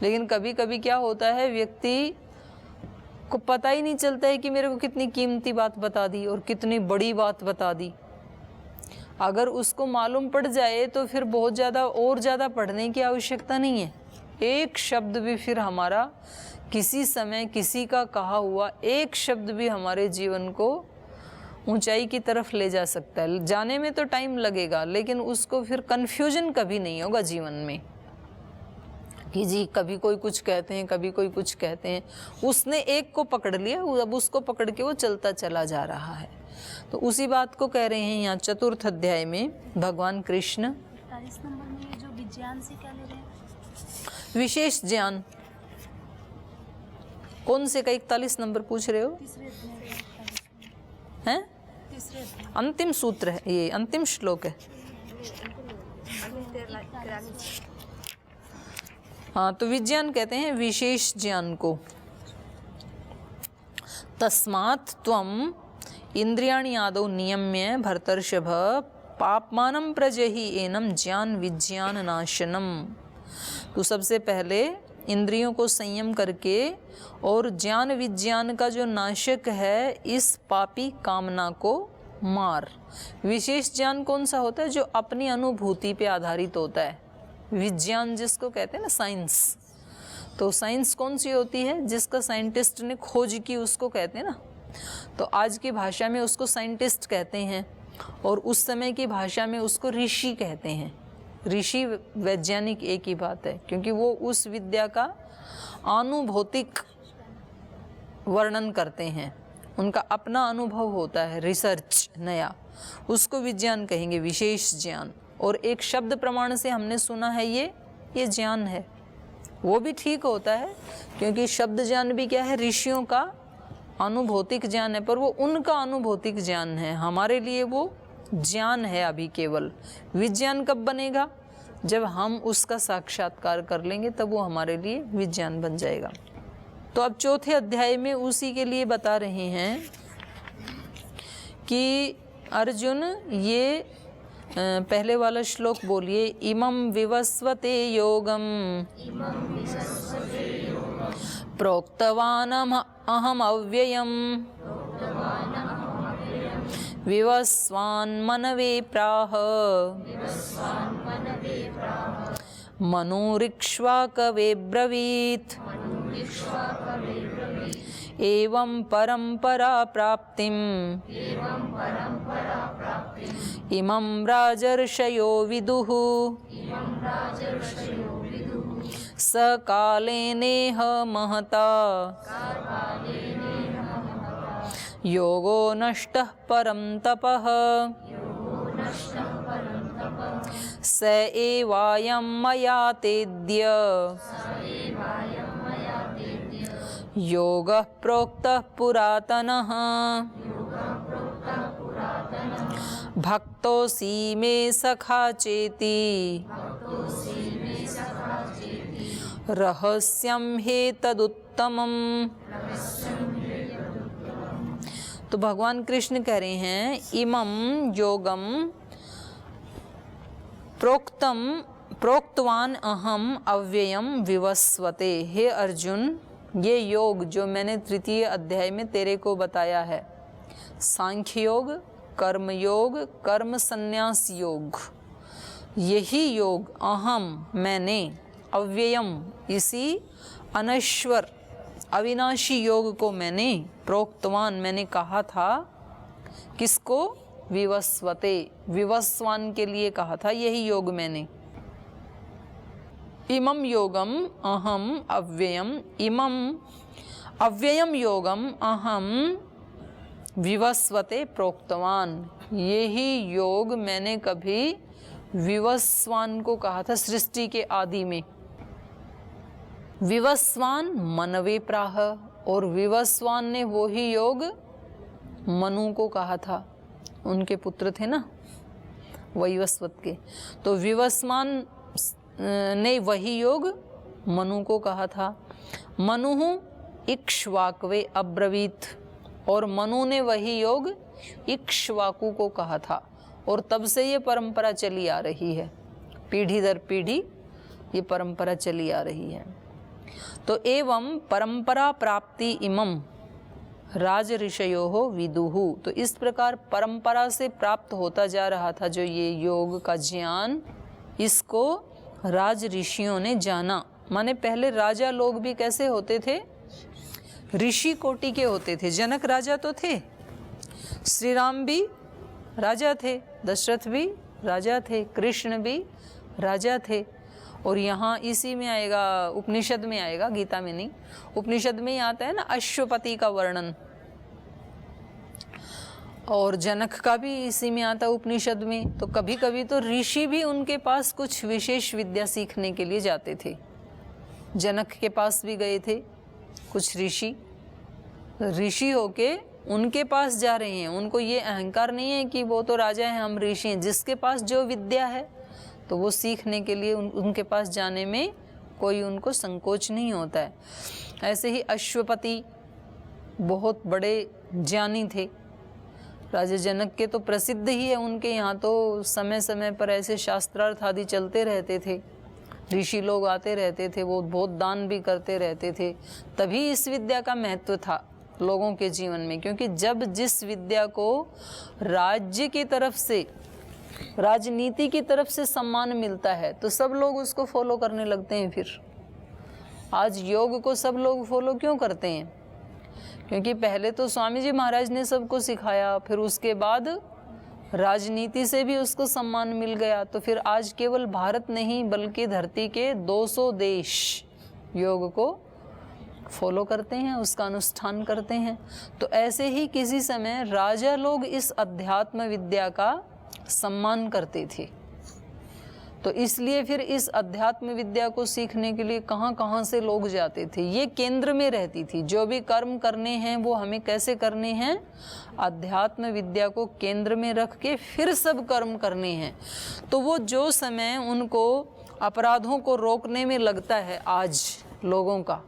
लेकिन कभी कभी क्या होता है, व्यक्ति को पता ही नहीं चलता है कि मेरे को कितनी कीमती बात बता दी और कितनी बड़ी बात बता दी। अगर उसको मालूम पड़ जाए तो फिर बहुत ज़्यादा और ज़्यादा पढ़ने की आवश्यकता नहीं है। एक शब्द भी फिर हमारा किसी समय किसी का कहा हुआ एक शब्द भी हमारे जीवन को ऊंचाई की तरफ ले जा सकता है। जाने में तो टाइम लगेगा, लेकिन उसको फिर कन्फ्यूजन कभी नहीं होगा जीवन में कि जी कभी कोई कुछ कहते हैं, कभी कोई कुछ कहते हैं। उसने एक को पकड़ लिया, अब उसको पकड़ के वो चलता चला जा रहा है। तो उसी बात को कह रहे हैं यहाँ चतुर्थ अध्याय में भगवान कृष्ण। 41 नंबर में ये जो विज्ञान से क्या ले रहे हैं? विशेष ज्ञान कौन से का 41 नंबर पूछ रहे हो? तीसरे हैं? तीसरे अंतिम सूत्र है, ये अंतिम श्लोक है। हाँ, तो विज्ञान कहते हैं विशेष ज्ञान को। तस्मात् त्वम् इंद्रियाणि आदौ नियम्य भर्तर्षभ पापमानं प्रजहि एनं ज्ञान विज्ञान नाशनम। तो सबसे पहले इंद्रियों को संयम करके और ज्ञान विज्ञान का जो नाशक है इस पापी कामना को मार। विशेष ज्ञान कौन सा होता है? जो अपनी अनुभूति पे आधारित होता है। विज्ञान जिसको कहते हैं ना साइंस, तो साइंस कौन सी होती है? जिसका साइंटिस्ट ने खोज की उसको कहते हैं ना। तो आज की भाषा में उसको साइंटिस्ट कहते हैं और उस समय की भाषा में उसको ऋषि कहते हैं। ऋषि वैज्ञानिक एक ही बात है, क्योंकि वो उस विद्या का अनुभौतिक वर्णन करते हैं, उनका अपना अनुभव होता है, रिसर्च नया, उसको विज्ञान कहेंगे, विशेष ज्ञान। और एक शब्द प्रमाण से हमने सुना है ये ज्ञान है, वो भी ठीक होता है, क्योंकि शब्द ज्ञान भी क्या है? ऋषियों का अनुभौतिक ज्ञान है, पर वो उनका अनुभौतिक ज्ञान है, हमारे लिए वो ज्ञान है अभी केवल। विज्ञान कब बनेगा? जब हम उसका साक्षात्कार कर लेंगे, तब वो हमारे लिए विज्ञान बन जाएगा। तो अब चौथे अध्याय में उसी के लिए बता रहे हैं कि अर्जुन ये पहले वाला श्लोक बोलिए। इमं विवस्वते योगम प्रोक्तवान अहम अव्ययम विवस्वान् मनवे प्राह मनोरिक्ष्वाकवे ब्रवीत् एवं परंपरा प्राप्तिम् इमं राजर्षयो विदुः सकालेनेह महता योगो नष्टः परं तपः स एवायं मया तेद्य योगः प्रोक्तः पुरातनः भक्तोऽसि मे सखा चेति रहस्यं ह्येतदुत्तमम्। तो भगवान कृष्ण कह रहे हैं इमं योगम प्रोक्तवान अहम अव्ययम विवस्वते। हे अर्जुन, ये योग जो मैंने तृतीय अध्याय में तेरे को बताया है, सांख्य योग, कर्म योग, कर्म संन्यास योग, यही योग अहम मैंने, अव्ययम इसी अनश्वर अविनाशी योग को मैंने, प्रोक्तवान मैंने कहा था, किसको? विवस्वते, विवस्वान के लिए कहा था, यही योग मैंने। इमं योगम अहम अव्ययम, इमं अव्ययम योगम अहम विवस्वते प्रोक्तवान, यही योग मैंने कभी विवस्वान को कहा था सृष्टि के आदि में। विवस्वान मनवे प्राह, और विवस्वान ने वो ही योग मनु को कहा था, उनके पुत्र थे ना वैवस्वत के। तो विवस्वान ने वही योग मनु को कहा था। मनुः इक्ष्वाकवे अब्रवीत, और मनु ने वही योग इक्ष्वाकु को कहा था। और तब से ये परंपरा चली आ रही है, पीढ़ी दर पीढ़ी ये परंपरा चली आ रही है। तो एवं परंपरा प्राप्ति इमम राज ऋषयो विदुहु, तो इस प्रकार परंपरा से प्राप्त होता जा रहा था जो ये योग का ज्ञान, इसको राज ऋषियों ने जाना। माने पहले राजा लोग भी कैसे होते थे, ऋषि कोटि के होते थे। जनक राजा तो थे, श्री राम भी राजा थे, दशरथ भी राजा थे, कृष्ण भी राजा थे। और यहाँ इसी में आएगा, उपनिषद में आएगा, गीता में नहीं, उपनिषद में ही आता है ना अश्वपति का वर्णन, और जनक का भी इसी में आता है उपनिषद में। तो कभी कभी तो ऋषि भी उनके पास कुछ विशेष विद्या सीखने के लिए जाते थे। जनक के पास भी गए थे कुछ ऋषि होके उनके पास जा रहे हैं। उनको ये अहंकार नहीं है कि वो तो राजा हैं, हम ऋषि हैं। जिसके पास जो विद्या है तो वो सीखने के लिए उनके पास जाने में कोई उनको संकोच नहीं होता है। ऐसे ही अश्वपति बहुत बड़े ज्ञानी थे। राजा जनक के तो प्रसिद्ध ही है, उनके यहाँ तो समय समय पर ऐसे शास्त्रार्थ आदि चलते रहते थे, ऋषि लोग आते रहते थे, वो बहुत दान भी करते रहते थे। तभी इस विद्या का महत्व था लोगों के जीवन में, क्योंकि जब जिस विद्या को राज्य की तरफ से, राजनीति की तरफ से सम्मान मिलता है तो सब लोग उसको फॉलो करने लगते हैं। फिर आज योग को सब लोग फॉलो क्यों करते हैं? क्योंकि पहले तो स्वामी जी महाराज ने सबको सिखाया, फिर उसके बाद राजनीति से भी उसको सम्मान मिल गया। तो फिर आज केवल भारत नहीं बल्कि धरती के 200 देश योग को फॉलो करते हैं, उसका अनुष्ठान करते हैं। तो ऐसे ही किसी समय राजा लोग इस अध्यात्म विद्या का सम्मान करते थे। तो इसलिए फिर इस अध्यात्म विद्या को सीखने के लिए कहाँ कहाँ से लोग जाते थे। ये केंद्र में रहती थी। जो भी कर्म करने हैं वो हमें कैसे करने हैं, अध्यात्म विद्या को केंद्र में रख के फिर सब कर्म करने हैं। तो वो जो समय उनको अपराधों को रोकने में लगता है आज लोगों का,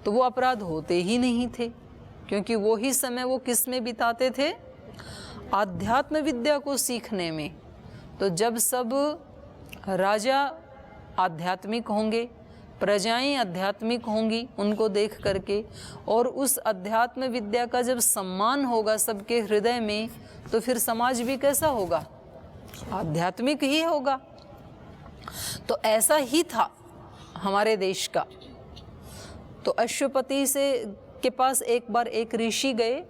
तो वो अपराध होते ही नहीं थे, क्योंकि वो ही समय वो किस में बिताते थे, आध्यात्म विद्या को सीखने में। तो जब सब राजा आध्यात्मिक होंगे, प्रजाएं आध्यात्मिक होंगी उनको देख करके, और उस अध्यात्म विद्या का जब सम्मान होगा सबके हृदय में, तो फिर समाज भी कैसा होगा, आध्यात्मिक ही होगा। तो ऐसा ही था हमारे देश का। तो अश्वपति से के पास एक बार एक ऋषि गए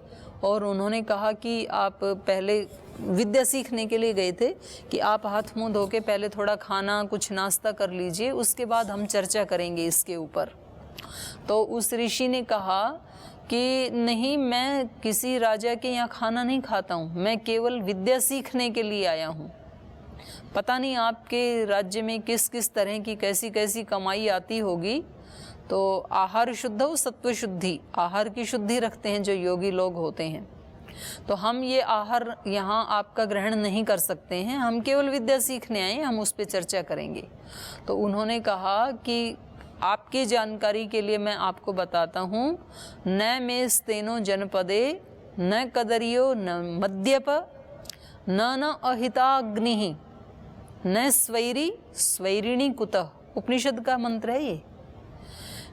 और उन्होंने कहा कि आप पहले विद्या सीखने के लिए गए थे कि आप हाथ मुंह धो के पहले थोड़ा खाना कुछ नाश्ता कर लीजिए, उसके बाद हम चर्चा करेंगे इसके ऊपर। तो उस ऋषि ने कहा कि नहीं, मैं किसी राजा के यहाँ खाना नहीं खाता हूँ, मैं केवल विद्या सीखने के लिए आया हूँ। पता नहीं आपके राज्य में किस किस तरह की कैसी कैसी कमाई आती होगी। तो आहार शुद्ध हो सत्व शुद्धि, आहार की शुद्धि रखते हैं जो योगी लोग होते हैं। तो हम ये आहार यहाँ आपका ग्रहण नहीं कर सकते हैं, हम केवल विद्या सीखने आए, हम उस पर चर्चा करेंगे। तो उन्होंने कहा कि आपकी जानकारी के लिए मैं आपको बताता हूँ, न मे स्तेनो जनपदे न कदरियो न मद्यप न अहिताग्नि न स्वैरी स्वैरिणी कुतः। उपनिषद का मंत्र है ये।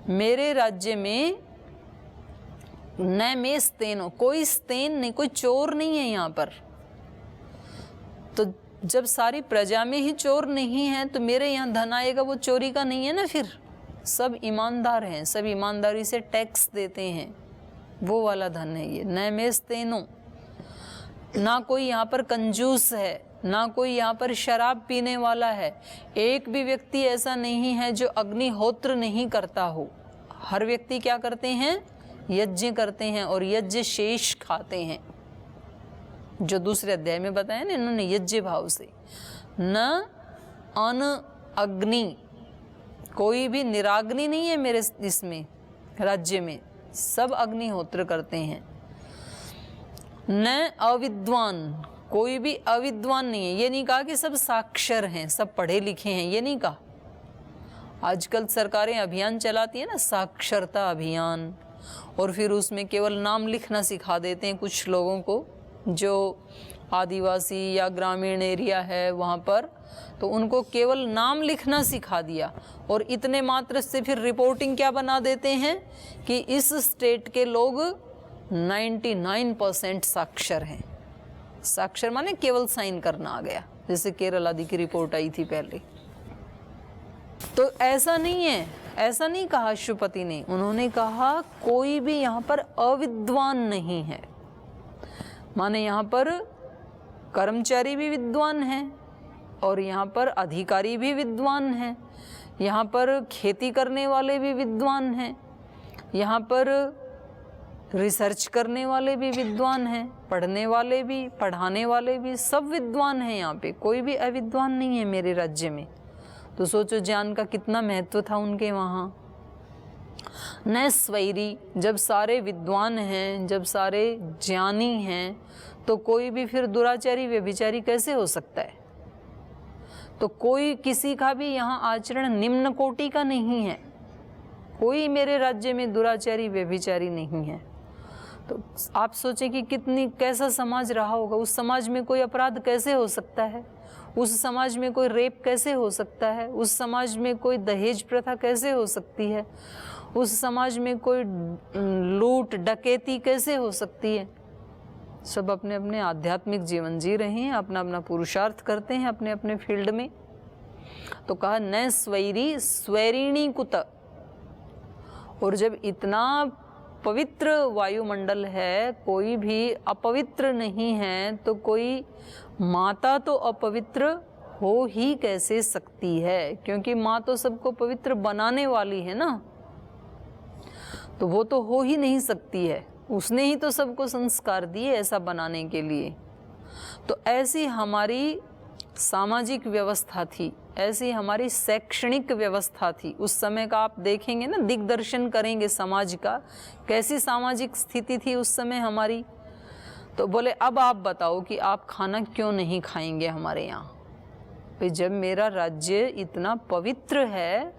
मेरे राज्य में न में स्तेनो, कोई स्तेन नहीं, कोई चोर नहीं है यहाँ पर। तो जब सारी प्रजा में ही चोर नहीं है तो मेरे यहाँ धन आएगा वो चोरी का नहीं है ना। फिर सब ईमानदार हैं, सब ईमानदारी से टैक्स देते हैं, वो वाला धन है ये। न में स्तेनो, ना कोई यहाँ पर कंजूस है, ना कोई यहाँ पर शराब पीने वाला है। एक भी व्यक्ति ऐसा नहीं है जो अग्निहोत्र नहीं करता हो। हर व्यक्ति क्या करते हैं, यज्ञ करते हैं और यज्ञ शेष खाते हैं, जो दूसरे अध्याय में बताया ना इन्होंने, यज्ञ भाव से। न अन अग्नि, कोई भी निराग्नि नहीं है मेरे इसमें राज्य में, सब अग्निहोत्र करते हैं। न अविद्वान, कोई भी अविद्वान नहीं है। ये नहीं कहा कि सब साक्षर हैं, सब पढ़े लिखे हैं, ये नहीं कहा। आजकल सरकारें अभियान चलाती है ना, साक्षरता अभियान, और फिर उसमें केवल नाम लिखना सिखा देते हैं कुछ लोगों को जो आदिवासी या ग्रामीण एरिया है वहाँ पर, तो उनको केवल नाम लिखना सिखा दिया और इतने मात्र से फिर रिपोर्टिंग क्या बना देते हैं कि इस स्टेट के लोग 99% साक्षर हैं। साक्षर माने केवल साइन करना आ गया, जैसे केरल आदि की रिपोर्ट आई थी पहले। तो ऐसा नहीं है, ऐसा नहीं कहा राष्ट्रपति ने, उन्होंने कहा कोई भी यहाँ पर अविद्वान नहीं है। माने यहाँ पर कर्मचारी भी विद्वान हैं और यहाँ पर अधिकारी भी विद्वान हैं, यहाँ पर खेती करने वाले भी विद्वान हैं, यहाँ पर रिसर्च करने वाले भी विद्वान हैं, पढ़ने वाले भी, पढ़ाने वाले भी, सब विद्वान हैं। यहाँ पे कोई भी अविद्वान नहीं है मेरे राज्य में। तो सोचो ज्ञान का कितना महत्व था उनके वहाँ। न स्वैरी, जब सारे विद्वान हैं, जब सारे ज्ञानी हैं, तो कोई भी फिर दुराचारी व्यभिचारी कैसे हो सकता है? तो कोई किसी का भी यहाँ आचरण निम्न कोटि का नहीं है। कोई मेरे राज्य में दुराचारी व्यभिचारी नहीं है। तो आप सोचें कि कितनी कैसा समाज रहा होगा। उस समाज में कोई अपराध कैसे हो सकता है? उस समाज में कोई रेप कैसे हो सकता है? उस समाज में कोई दहेज प्रथा कैसे हो सकती है? उस समाज में कोई लूट डकैती कैसे हो सकती है? सब अपने अपने आध्यात्मिक जीवन जी रहे हैं, अपना अपना पुरुषार्थ करते हैं अपने अपने फील्ड में। तो कहा न स्वैरी स्वैरिणी कुत। और जब इतना पवित्र वायुमंडल है, कोई भी अपवित्र नहीं है, तो कोई माता तो अपवित्र हो ही कैसे सकती है? क्योंकि माँ तो सबको पवित्र बनाने वाली है ना, तो वो तो हो ही नहीं सकती है। उसने ही तो सबको संस्कार दिए ऐसा बनाने के लिए। तो ऐसी हमारी सामाजिक व्यवस्था थी, ऐसी हमारी शैक्षणिक व्यवस्था थी उस समय का। आप देखेंगे ना, दिग्दर्शन करेंगे समाज का, कैसी सामाजिक स्थिति थी उस समय हमारी। तो बोले अब आप बताओ कि आप खाना क्यों नहीं खाएंगे हमारे यहाँ? भाई जब मेरा राज्य इतना पवित्र है,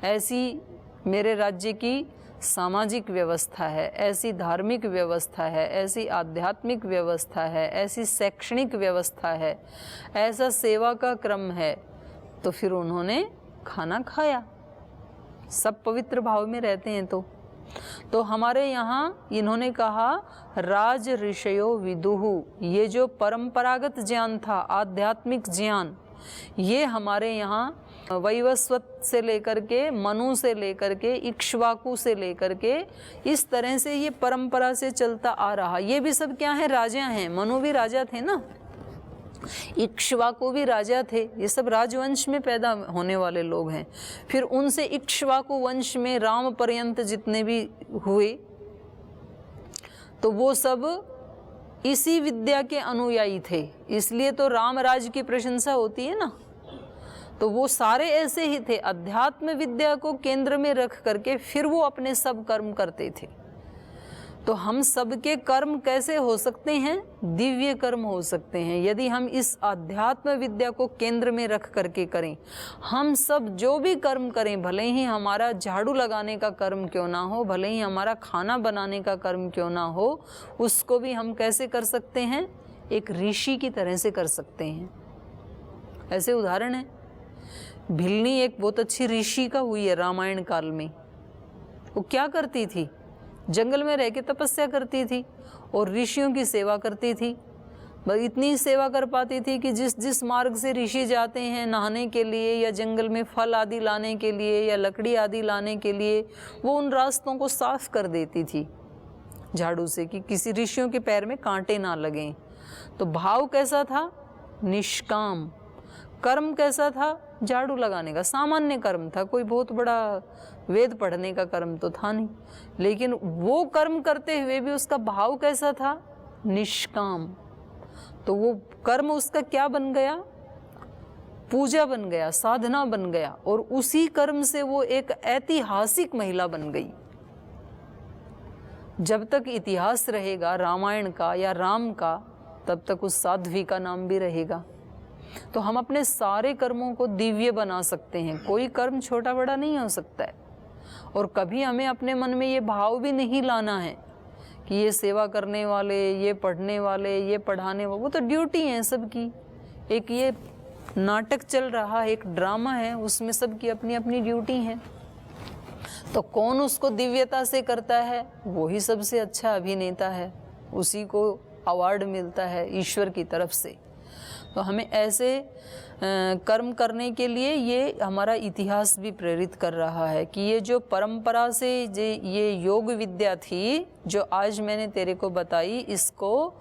ऐसी मेरे राज्य की सामाजिक व्यवस्था है, ऐसी धार्मिक व्यवस्था है, ऐसी आध्यात्मिक व्यवस्था है, ऐसी शैक्षणिक व्यवस्था है, ऐसा सेवा का क्रम है, तो फिर उन्होंने खाना खाया। सब पवित्र भाव में रहते हैं। तो हमारे यहाँ इन्होंने कहा राज ऋषयो विदुहु, ये जो परंपरागत ज्ञान था, आध्यात्मिक ज्ञान, ये हमारे यहाँ वैवस्वत से लेकर के, मनु से लेकर के, इक्ष्वाकु से लेकर के, इस तरह से ये परंपरा से चलता आ रहा। ये भी सब क्या है? राजा हैं। मनु भी राजा थे ना, इक्ष्वाकु भी राजा थे। ये सब राजवंश में पैदा होने वाले लोग हैं। फिर उनसे इक्ष्वाकु वंश में राम पर्यंत जितने भी हुए, तो वो सब इसी विद्या के अनुयायी थे। इसलिए तो राम राज की प्रशंसा होती है ना। तो वो सारे ऐसे ही थे, अध्यात्म विद्या को केंद्र में रख करके फिर वो अपने सब कर्म करते थे। तो हम सबके कर्म कैसे हो सकते हैं? दिव्य कर्म हो सकते हैं यदि हम इस अध्यात्म विद्या को केंद्र में रख करके करें। हम सब जो भी कर्म करें, भले ही हमारा झाड़ू लगाने का कर्म क्यों ना हो, भले ही हमारा खाना बनाने का कर्म क्यों ना हो, उसको भी हम कैसे कर सकते हैं? एक ऋषि की तरह से कर सकते हैं। ऐसे उदाहरण है, भिलनी एक बहुत अच्छी ऋषि का हुई है रामायण काल में। वो क्या करती थी? जंगल में रह के तपस्या करती थी और ऋषियों की सेवा करती थी। बस इतनी सेवा कर पाती थी कि जिस जिस मार्ग से ऋषि जाते हैं नहाने के लिए या जंगल में फल आदि लाने के लिए या लकड़ी आदि लाने के लिए, वो उन रास्तों को साफ कर देती थी झाड़ू से, कि किसी ऋषियों के पैर में कांटे ना लगें। तो भाव कैसा था? निष्काम। कर्म कैसा था? झाड़ू लगाने का सामान्य कर्म था, कोई बहुत बड़ा वेद पढ़ने का कर्म तो था नहीं। लेकिन वो कर्म करते हुए भी उसका भाव कैसा था? निष्काम। तो वो कर्म उसका क्या बन गया? पूजा बन गया, साधना बन गया, और उसी कर्म से वो एक ऐतिहासिक महिला बन गई। जब तक इतिहास रहेगा रामायण का या राम का, तब तक उस साध्वी का नाम भी रहेगा। तो हम अपने सारे कर्मों को दिव्य बना सकते हैं। कोई कर्म छोटा बड़ा नहीं हो सकता है। और कभी हमें अपने मन में ये भाव भी नहीं लाना है कि ये सेवा करने वाले, ये पढ़ने वाले, ये पढ़ाने वाले, वो तो ड्यूटी है सबकी। एक ये नाटक चल रहा है, एक ड्रामा है, उसमें सबकी अपनी अपनी ड्यूटी है। तो कौन उसको दिव्यता से करता है, वो ही सबसे अच्छा अभिनेता है, उसी को अवार्ड मिलता है ईश्वर की तरफ से। तो हमें ऐसे कर्म करने के लिए ये हमारा इतिहास भी प्रेरित कर रहा है कि ये जो परंपरा से ये योग विद्या थी जो आज मैंने तेरे को बताई, इसको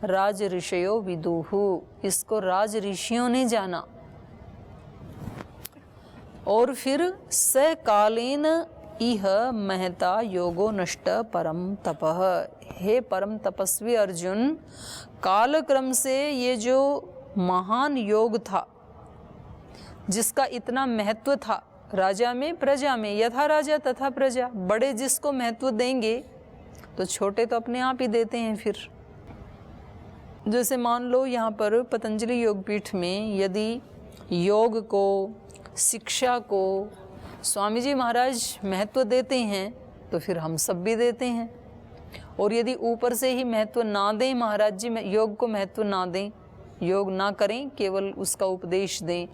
राज ऋषयो विदुहु, इसको राज ऋषियों ने जाना। और फिर सकालीन इह महता योगो नष्ट परम तपः। हे परम तपस्वी अर्जुन, कालक्रम से ये जो महान योग था जिसका इतना महत्व था, राजा में प्रजा में, यथा राजा तथा प्रजा, बड़े जिसको महत्व देंगे तो छोटे तो अपने आप ही देते हैं। फिर जैसे मान लो यहाँ पर पतंजलि योगपीठ में यदि योग को, शिक्षा को स्वामी जी महाराज महत्व देते हैं तो फिर हम सब भी देते हैं। और यदि ऊपर से ही महत्व ना दें, महाराज जी योग को महत्व ना दें, योग ना करें, केवल उसका उपदेश दें,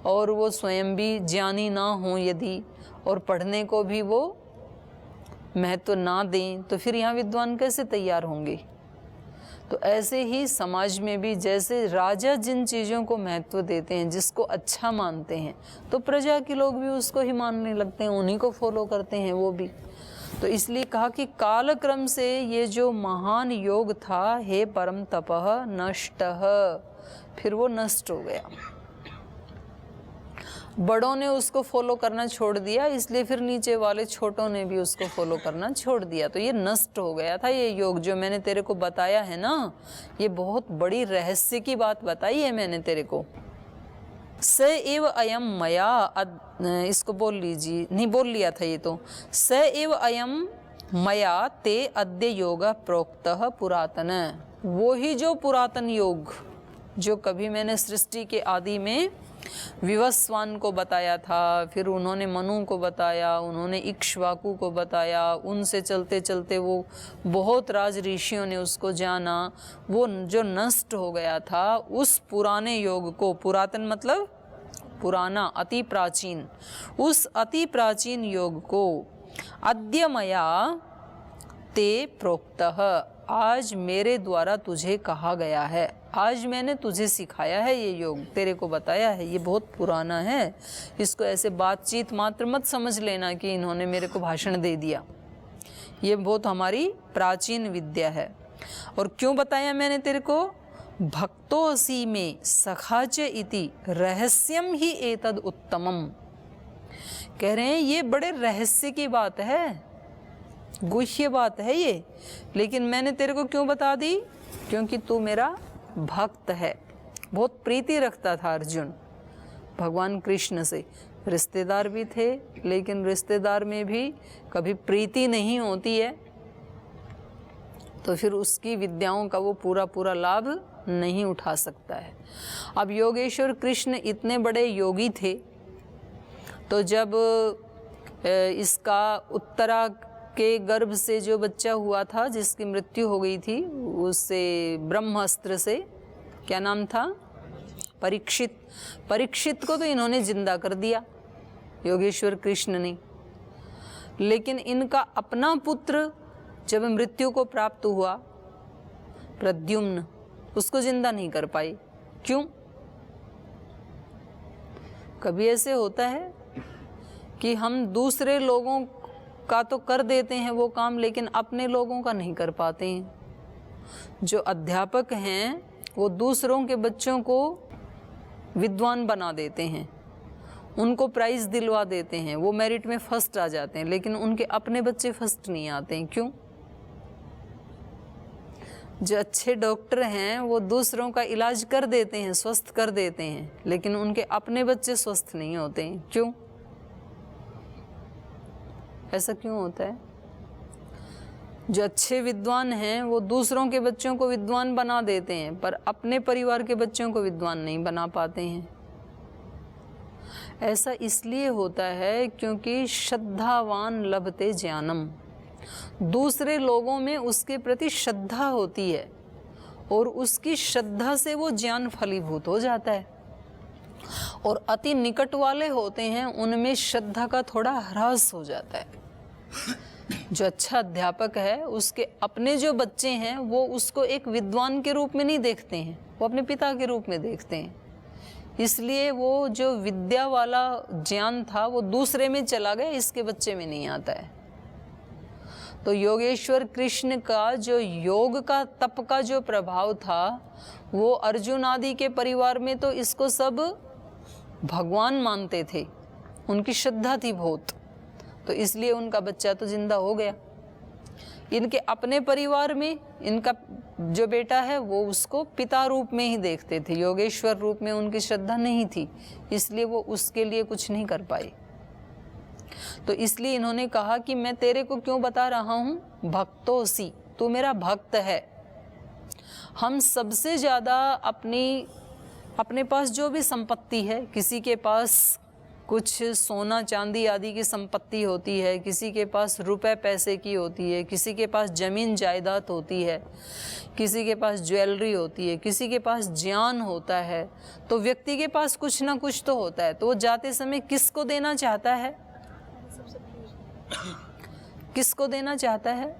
और वो स्वयं भी ज्ञानी ना हों यदि, और पढ़ने को भी वो महत्व ना दें, तो फिर यहाँ विद्वान कैसे तैयार होंगे। तो ऐसे ही समाज में भी जैसे राजा जिन चीज़ों को महत्व देते हैं, जिसको अच्छा मानते हैं, तो प्रजा के लोग भी उसको ही मानने लगते हैं, उन्हीं को फॉलो करते हैं वो भी। तो इसलिए कहा कि कालक्रम से ये जो महान योग था, हे परम तपः नष्टः, फिर वो नष्ट हो गया। बड़ों ने उसको फॉलो करना छोड़ दिया, इसलिए फिर नीचे वाले छोटों ने भी उसको फॉलो करना छोड़ दिया। तो ये नष्ट हो गया था। ये योग जो मैंने तेरे को बताया है ना, ये बहुत बड़ी रहस्य की बात बताई है मैंने तेरे को। स एव अयम मया, इसको बोल लीजिए, नहीं बोल लिया था ये तो। स एव अयम मया ते अद्य योग प्रोक्तः पुरातन, वो ही जो पुरातन योग जो कभी मैंने सृष्टि के आदि में विवस्वान को बताया था, फिर उन्होंने मनु को बताया, उन्होंने इक्ष्वाकु को बताया, उनसे चलते चलते वो बहुत राज ऋषियों ने उसको जाना, वो जो नष्ट हो गया था, उस पुराने योग को, पुरातन मतलब पुराना, अति प्राचीन, उस अति प्राचीन योग को अद्य मया ते प्रोक्तः, आज मेरे द्वारा तुझे कहा गया है, आज मैंने तुझे सिखाया है, ये योग तेरे को बताया है। ये बहुत पुराना है, इसको ऐसे बातचीत मात्र मत समझ लेना कि इन्होंने मेरे को भाषण दे दिया। ये बहुत हमारी प्राचीन विद्या है। और क्यों बताया मैंने तेरे को? भक्तोऽसि में सखाच इति रहस्यम ही एतद उत्तमम। कह रहे हैं ये बड़े रहस्य की बात है, गुह्य बात है ये, लेकिन मैंने तेरे को क्यों बता दी? क्योंकि तू मेरा भक्त है। बहुत प्रीति रखता था अर्जुन भगवान कृष्ण से। रिश्तेदार भी थे, लेकिन रिश्तेदार में भी कभी प्रीति नहीं होती है, तो फिर उसकी विद्याओं का वो पूरा पूरा लाभ नहीं उठा सकता है। अब योगेश्वर कृष्ण इतने बड़े योगी थे, तो जब इसका उत्तरा के गर्भ से जो बच्चा हुआ था, जिसकी मृत्यु हो गई थी, उससे ब्रह्मास्त्र से, क्या नाम था? परीक्षित। परीक्षित को तो इन्होंने जिंदा कर दिया योगेश्वर कृष्ण ने, लेकिन इनका अपना पुत्र जब मृत्यु को प्राप्त हुआ, प्रद्युम्न, उसको जिंदा नहीं कर पाई। क्यों? कभी ऐसे होता है कि हम दूसरे लोगों का तो कर देते हैं वो काम, लेकिन अपने लोगों का नहीं कर पाते हैं। जो अध्यापक हैं वो दूसरों के बच्चों को विद्वान बना देते हैं, उनको प्राइज़ दिलवा देते हैं, वो मेरिट में फर्स्ट आ जाते हैं, लेकिन उनके अपने बच्चे फर्स्ट नहीं आते हैं। क्यों? जो अच्छे डॉक्टर हैं वो दूसरों का इलाज कर देते हैं, स्वस्थ कर देते हैं, लेकिन उनके अपने बच्चे स्वस्थ नहीं होते हैं। क्यों? ऐसा क्यों होता है? जो अच्छे विद्वान हैं वो दूसरों के बच्चों को विद्वान बना देते हैं, पर अपने परिवार के बच्चों को विद्वान नहीं बना पाते हैं। ऐसा इसलिए होता है क्योंकि श्रद्धावान लभते ज्ञानम, दूसरे लोगों में उसके प्रति श्रद्धा होती है और उसकी श्रद्धा से वो ज्ञान फलीभूत हो जाता है। और अति निकट वाले होते हैं उनमें श्रद्धा का थोड़ा ह्रास हो जाता है। जो अच्छा अध्यापक है उसके अपने जो बच्चे हैं वो उसको एक विद्वान के रूप में नहीं देखते हैं, वो अपने पिता के रूप में देखते हैं। इसलिए वो जो विद्या वाला ज्ञान था वो दूसरे में चला गया, इसके बच्चे में नहीं आता है। तो योगेश्वर कृष्ण का जो योग का तप का जो प्रभाव था वो अर्जुन आदि के परिवार में तो इसको सब भगवान मानते थे, उनकी श्रद्धा थी बहुत, तो इसलिए उनका बच्चा तो जिंदा हो गया। इनके अपने परिवार में इनका जो बेटा है वो उसको पिता रूप में ही देखते थे, योगेश्वर रूप में उनकी श्रद्धा नहीं थी, इसलिए वो उसके लिए कुछ नहीं कर पाए। तो इसलिए इन्होंने कहा कि मैं तेरे को क्यों बता रहा हूँ, भक्तोसी, तू मेरा भक्त है। हम सबसे ज़्यादा अपने पास जो भी संपत्ति है, किसी के पास कुछ सोना चांदी आदि की संपत्ति होती है, किसी के पास रुपए पैसे की होती है, किसी के पास ज़मीन जायदाद होती है, किसी के पास ज्वेलरी होती है, किसी के पास ज्ञान होता है, तो व्यक्ति के पास कुछ ना कुछ तो होता है। तो वो जाते समय किसको देना चाहता है, किसको देना चाहता है,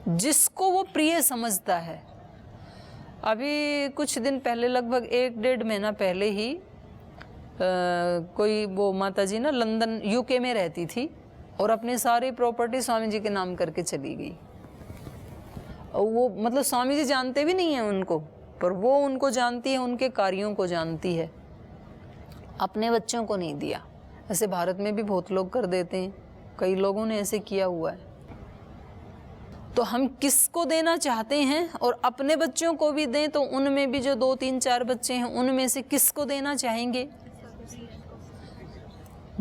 जिसको वो प्रिय समझता है। अभी कुछ दिन पहले, लगभग 1-1.5 महीना पहले ही कोई वो माता जी ना लंदन यूके में रहती थी और अपने सारी प्रॉपर्टी स्वामी जी के नाम करके चली गई। और वो मतलब स्वामी जी जानते भी नहीं हैं उनको, पर वो उनको जानती है, उनके कार्यों को जानती है, अपने बच्चों को नहीं दिया। ऐसे भारत में भी बहुत लोग कर देते हैं, कई लोगों ने ऐसे किया हुआ है। तो हम किसको देना चाहते हैं और अपने बच्चों को भी दें, तो उनमें भी जो 2-3-4 बच्चे हैं उनमें से किसको देना चाहेंगे,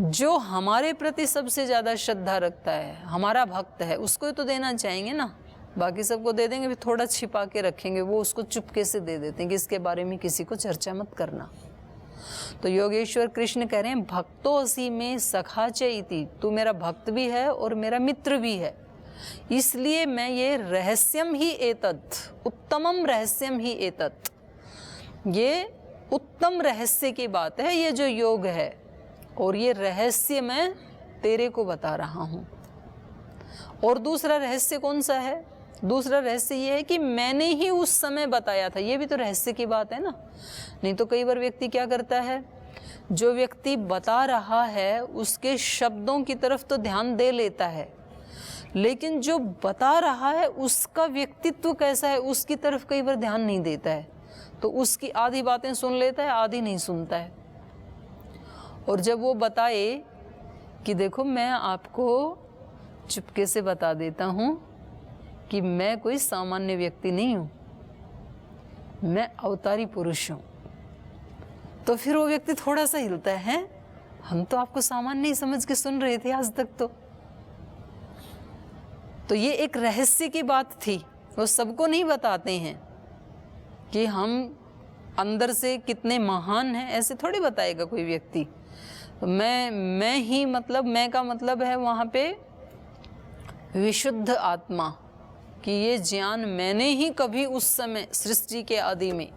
जो हमारे प्रति सबसे ज़्यादा श्रद्धा रखता है, हमारा भक्त है, उसको ही तो देना चाहेंगे ना। बाकी सबको दे देंगे, फिर थोड़ा छिपा के रखेंगे, वो उसको चुपके से दे देते हैं कि इसके बारे में किसी को चर्चा मत करना। तो योगेश्वर कृष्ण कह रहे हैं भक्तोसी में सखा चैति, तू मेरा भक्त भी है और मेरा मित्र भी है, इसलिए मैं ये रहस्यम ही एतत्, उत्तमम रहस्यम ही एतत्, ये उत्तम रहस्य की बात है ये जो योग है, और ये रहस्य मैं तेरे को बता रहा हूँ। और दूसरा रहस्य कौन सा है, दूसरा रहस्य ये है कि मैंने ही उस समय बताया था, ये भी तो रहस्य की बात है ना। नहीं तो कई बार व्यक्ति क्या करता है, जो व्यक्ति बता रहा है उसके शब्दों की तरफ तो ध्यान दे लेता है, लेकिन जो बता रहा है उसका व्यक्तित्व कैसा है उसकी तरफ कई बार ध्यान नहीं देता है, तो उसकी आधी बातें सुन लेता है, आधी नहीं सुनता है। और जब वो बताए कि देखो मैं आपको चुपके से बता देता हूँ कि मैं कोई सामान्य व्यक्ति नहीं हूँ, मैं अवतारी पुरुष हूँ, तो फिर वो व्यक्ति थोड़ा सा हिलता है, हम तो आपको सामान्य ही समझ के सुन रहे थे आज तक। तो ये एक रहस्य की बात थी, वो सबको नहीं बताते हैं कि हम अंदर से कितने महान हैं, ऐसे थोड़ी बताएगा कोई व्यक्ति। मैं ही मतलब, मैं का मतलब है वहाँ पे विशुद्ध आत्मा, कि ये ज्ञान मैंने ही कभी उस समय सृष्टि के आदि में,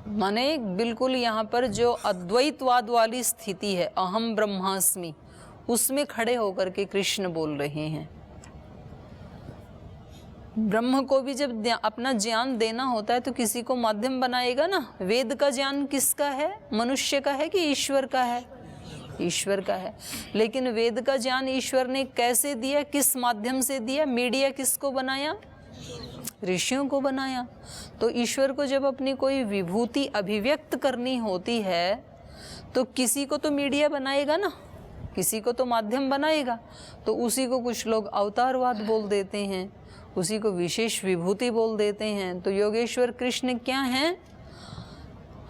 माने बिल्कुल यहाँ पर जो अद्वैतवाद वाली स्थिति है, अहम ब्रह्मास्मि, उसमें खड़े होकर के कृष्ण बोल रहे हैं। ब्रह्म को भी जब अपना ज्ञान देना होता है तो किसी को माध्यम बनाएगा ना। वेद का ज्ञान किसका है, मनुष्य का है कि ईश्वर का है, ईश्वर का है। लेकिन वेद का ज्ञान ईश्वर ने कैसे दिया, किस माध्यम से दिया, मीडिया किसको बनाया, ऋषियों को बनाया। तो ईश्वर को जब अपनी कोई विभूति अभिव्यक्त करनी होती है तो किसी को तो मीडिया बनाएगा ना, किसी को तो माध्यम बनाएगा। तो उसी को कुछ लोग अवतारवाद बोल देते हैं, उसी को विशेष विभूति बोल देते हैं। तो योगेश्वर कृष्ण क्या हैं,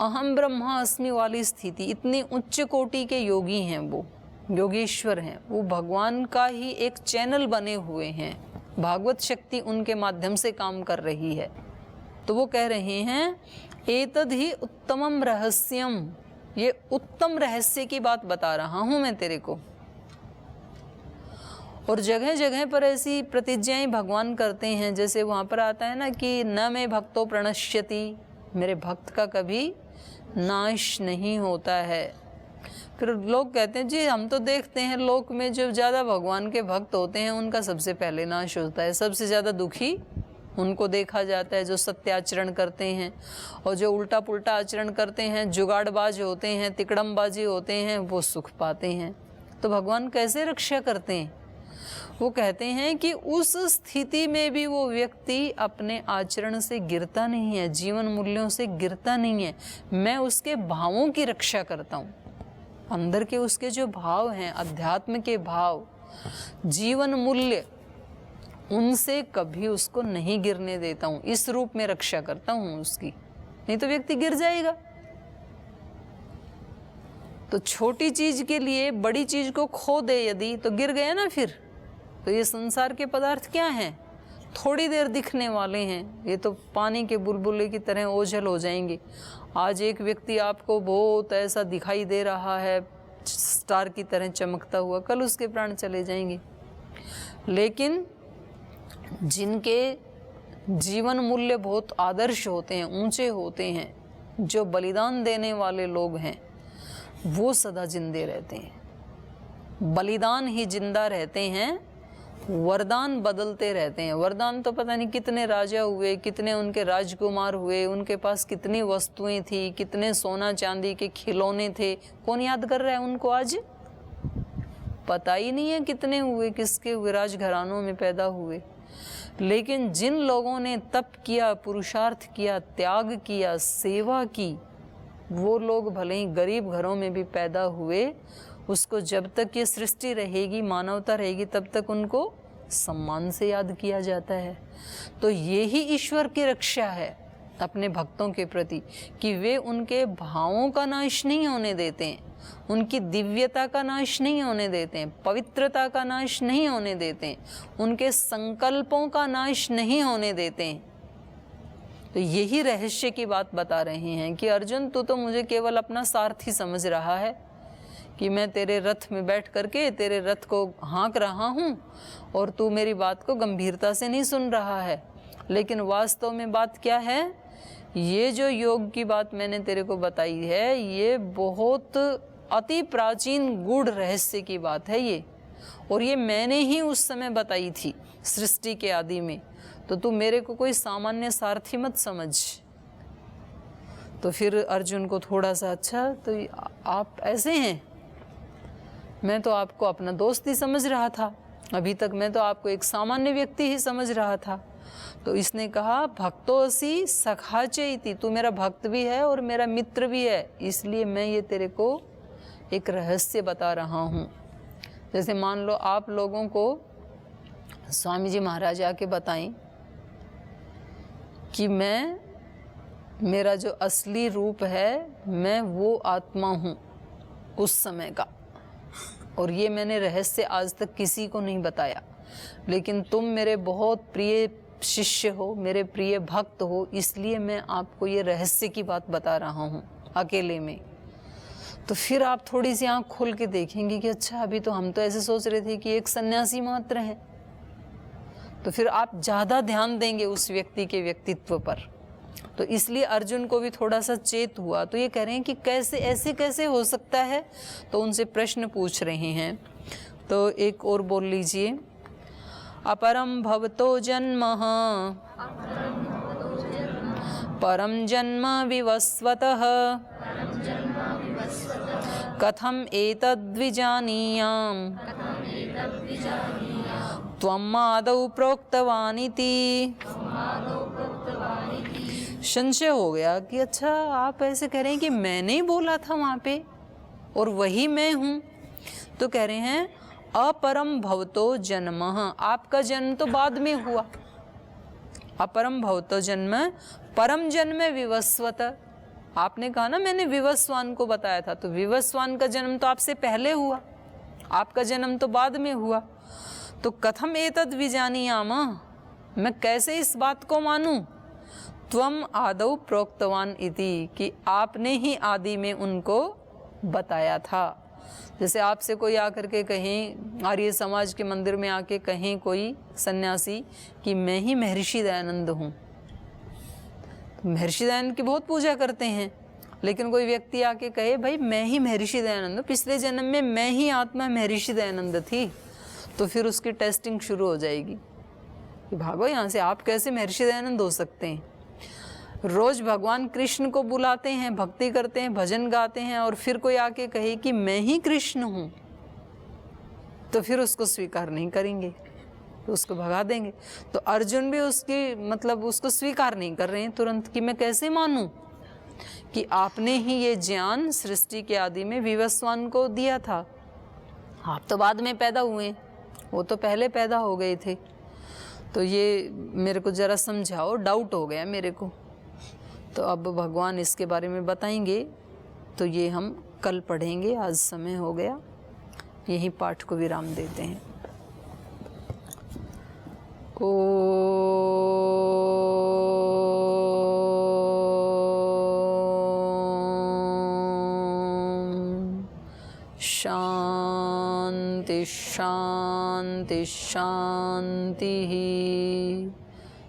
अहम ब्रह्मास्मि वाली स्थिति, इतनी उच्च कोटि के योगी हैं, वो योगेश्वर हैं, वो भगवान का ही एक चैनल बने हुए हैं, भागवत शक्ति उनके माध्यम से काम कर रही है। तो वो कह रहे हैं एतद् ही उत्तमम रहस्यम, ये उत्तम रहस्य की बात बता रहा हूं मैं तेरे को। और जगह जगह पर ऐसी प्रतिज्ञाएं भगवान करते हैं, जैसे वहाँ पर आता है ना कि न मैं भक्तो प्रणश्यति, मेरे भक्त का कभी नाश नहीं होता है। फिर लोग कहते हैं जी हम तो देखते हैं लोक में जो ज़्यादा भगवान के भक्त होते हैं उनका सबसे पहले नाश होता है, सबसे ज़्यादा दुखी उनको देखा जाता है जो सत्य आचरण करते हैं, और जो उल्टा पुल्टा आचरण करते हैं, जुगाड़बाज होते हैं, तिकड़मबाजी होते हैं, वो सुख पाते हैं। तो भगवान कैसे रक्षा करते हैं? वो कहते हैं कि उस स्थिति में भी वो व्यक्ति अपने आचरण से गिरता नहीं है, जीवन मूल्यों से गिरता नहीं है, मैं उसके भावों की रक्षा करता हूँ। अंदर के उसके जो भाव हैं, अध्यात्म के भाव, जीवन मूल्य, उनसे कभी उसको नहीं गिरने देता हूँ, इस रूप में रक्षा करता हूँ उसकी, नहीं तो व्यक्ति गिर जाएगा। तो छोटी चीज के लिए बड़ी चीज को खो दे यदि, तो गिर गया ना फिर। तो ये संसार के पदार्थ क्या हैं? थोड़ी देर दिखने वाले हैं, ये तो पानी के बुलबुले की तरह ओझल हो जाएंगे। आज एक व्यक्ति आपको बहुत ऐसा दिखाई दे रहा है, स्टार की तरह चमकता हुआ, कल उसके प्राण चले जाएंगे। लेकिन जिनके जीवन मूल्य बहुत आदर्श होते हैं, ऊंचे होते हैं, जो बलिदान देने वाले लोग हैं, वो सदा जिंदे रहते हैं। बलिदान ही जिंदा रहते हैं, वरदान बदलते रहते हैं। वरदान तो पता नहीं कितने राजा हुए, कितने उनके राजकुमार हुए, उनके पास कितनी वस्तुएं थी, कितने सोना चांदी के खिलौने थे, कौन याद कर रहा है उनको? आज पता ही नहीं है कितने हुए, किसके हुए, राजघरानों में पैदा हुए। लेकिन जिन लोगों ने तप किया, पुरुषार्थ किया, त्याग किया, सेवा की, वो लोग भले ही गरीब घरों में भी पैदा हुए, उसको जब तक ये सृष्टि रहेगी, मानवता रहेगी, तब तक उनको सम्मान से याद किया जाता है। तो ये ही ईश्वर की रक्षा है अपने भक्तों के प्रति, कि वे उनके भावों का नाश नहीं होने देते हैं, उनकी दिव्यता का नाश नहीं होने देते हैं, पवित्रता का नाश नहीं होने देते हैं, उनके संकल्पों का नाश नहीं होने देते हैं। तो यही रहस्य की बात बता रहे हैं कि अर्जुन, तू तो मुझे केवल अपना सारथी समझ रहा है, कि मैं तेरे रथ में बैठ करके तेरे रथ को हाँक रहा हूँ और तू मेरी बात को गंभीरता से नहीं सुन रहा है। लेकिन वास्तव में बात क्या है? ये जो योग की बात मैंने तेरे को बताई है, ये बहुत अति प्राचीन गूढ़ रहस्य की बात है ये, और ये मैंने ही उस समय बताई थी सृष्टि के आदि में। तो तू मेरे को कोई सामान्य सारथी मत समझ। तो फिर अर्जुन को थोड़ा सा, अच्छा तो आप ऐसे हैं, मैं तो आपको अपना दोस्त ही समझ रहा था, अभी तक मैं तो आपको एक सामान्य व्यक्ति ही समझ रहा था। तो इसने कहा, भक्तोसी सखाचे इति, तू मेरा भक्त भी है और मेरा मित्र भी है, इसलिए मैं ये तेरे को एक रहस्य बता रहा हूँ। जैसे मान लो आप लोगों को स्वामी जी महाराज आके बताएं कि मेरा जो असली रूप है, मैं वो आत्मा हूँ उस समय का, और ये मैंने रहस्य आज तक किसी को नहीं बताया, लेकिन तुम मेरे बहुत प्रिय शिष्य हो, मेरे प्रिय भक्त हो, इसलिए मैं आपको ये रहस्य की बात बता रहा हूँ अकेले में। तो फिर आप थोड़ी सी आँख खोल के देखेंगे कि अच्छा, अभी तो हम तो ऐसे सोच रहे थे कि एक सन्यासी मात्र हैं। तो फिर आप ज़्यादा ध्यान देंगे उस व्यक्ति के व्यक्तित्व पर। तो इसलिए अर्जुन को भी थोड़ा सा चेत हुआ। तो ये कह रहे हैं कि कैसे, ऐसे कैसे हो सकता है? तो उनसे प्रश्न पूछ रहे हैं। तो एक और बोल लीजिए, अपरम भवतो जन्म परम जन्म विवस्वतः कथम एतद्विजानीयाम् त्वम् आदौ प्रोक्तवानिति। संशय हो गया कि अच्छा, आप ऐसे कह रहे हैं कि मैंने ही बोला था वहाँ पे और वही मैं हूँ। तो कह रहे हैं, अपरम भवतो जन्म, आपका जन्म तो बाद में हुआ। अपरम भवतो जन्म परम जन्म विवस्वत, आपने कहा ना मैंने विवस्वान को बताया था, तो विवस्वान का जन्म तो आपसे पहले हुआ, आपका जन्म तो बाद में हुआ। तो कथम एतद् विजानीयाम, मैं कैसे इस बात को मानूं? त्वम आदौ प्रोक्तवान इति, कि आपने ही आदि में उनको बताया था। जैसे आपसे कोई आकर के कहें, आर्य समाज के मंदिर में आके कहें कोई सन्यासी कि मैं ही महर्षि दयानंद हूँ, तो महर्षि दयानंद की बहुत पूजा करते हैं। लेकिन कोई व्यक्ति आके कहे भाई मैं ही महर्षि दयानंद हूँ, पिछले जन्म में मैं ही आत्मा महर्षि दयानंद थी, तो फिर उसकी टेस्टिंग शुरू हो जाएगी कि भागो यहाँ से, आप कैसे महर्षि दयानंद हो सकते हैं। रोज भगवान कृष्ण को बुलाते हैं, भक्ति करते हैं, भजन गाते हैं, और फिर कोई आके कहे कि मैं ही कृष्ण हूँ, तो फिर उसको स्वीकार नहीं करेंगे, तो उसको भगा देंगे। तो अर्जुन भी उसकी मतलब उसको स्वीकार नहीं कर रहे हैं तुरंत कि मैं कैसे मानूं कि आपने ही ये ज्ञान सृष्टि के आदि में विवस्वान को दिया था, आप तो बाद में पैदा हुए, वो तो पहले पैदा हो गए थे। तो ये मेरे को ज़रा समझाओ, डाउट हो गया मेरे को। तो अब भगवान इसके बारे में बताएंगे, तो ये हम कल पढ़ेंगे, आज समय हो गया, यहीं पाठ को विराम देते हैं। शांति शांति शांति।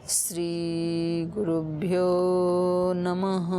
श्री गुरुभ्यो नमः।